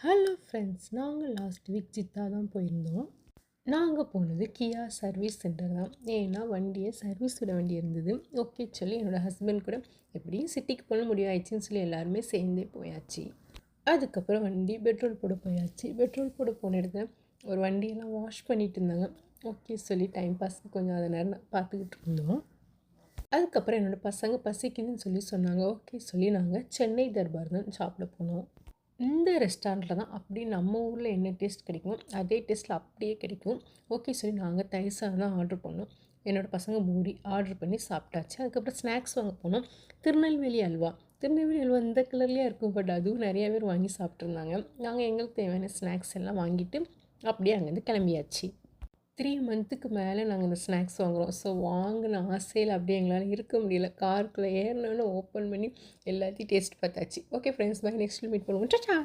Hello friends, நாங்கள் last week Jeddah தான் போயிருந்தோம். நாங்கள் போனது கியா சர்வீஸ் சென்டர் தான். ஏன்னா வண்டியை சர்வீஸ் விட வேண்டி இருந்தது. ஓகே சொல்லி என்னோடய ஹஸ்பண்ட் கூட எப்படியும் சிட்டிக்கு போன முடிவாயிடுச்சின்னு சொல்லி எல்லாருமே சேர்ந்தே போயாச்சு. அதுக்கப்புறம் வண்டி பெட்ரோல் போட போயாச்சு. பெட்ரோல் போட போன இடத்துல ஒரு வண்டியெல்லாம் வாஷ் பண்ணிகிட்டு இருந்தாங்க. ஓகே சொல்லி டைம் பாஸ்க்கு கொஞ்சம் அதை நேரம் பார்த்துக்கிட்டு இருந்தோம். அதுக்கப்புறம் என்னோடய பசங்க பசிக்குதுன்னு சொல்லி சொன்னாங்க. ஓகே சொல்லி நாங்கள் சென்னை தர்பார் தான் சாப்பிட போனோம். இந்த ரெஸ்டாரண்ட்டில் தான் அப்படி நம்ம ஊரில் என்ன டேஸ்ட் கிடைக்குமோ அதே டேஸ்ட்டில் அப்படியே கிடைக்கும். ஓகே சொல்லி நாங்கள் தயிர் சாதம் தான் ஆர்டர் பண்ணோம். என்னோடய பசங்க பூரி ஆர்டர் பண்ணி சாப்பிட்டாச்சு. அதுக்கப்புறம் ஸ்நாக்ஸ் வாங்க போனோம். திருநெல்வேலி அல்வா இந்த கலர்லேயே இருக்கும். பட் அதுவும் நிறைய பேர் வாங்கி சாப்பிட்ருந்தாங்க. நாங்கள் எங்களுக்கு தேவையான ஸ்நாக்ஸ் எல்லாம் வாங்கிட்டு அப்படியே அங்கேருந்து கிளம்பியாச்சு. 3 மந்த்துக்கு மேலே நாங்கள் இந்த ஸ்நாக்ஸ் வாங்குகிறோம். ஸோ வாங்கின ஆசையில் அப்படியே எங்களால் இருக்க முடியல. காருக்குள்ளே ஏறினோன்னு ஓப்பன் பண்ணி எல்லாத்தையும் டேஸ்ட் பார்த்தாச்சு. Okay friends, bye. நெக்ஸ்ட்டில் மீட் பண்ணுவோம். சச்சா.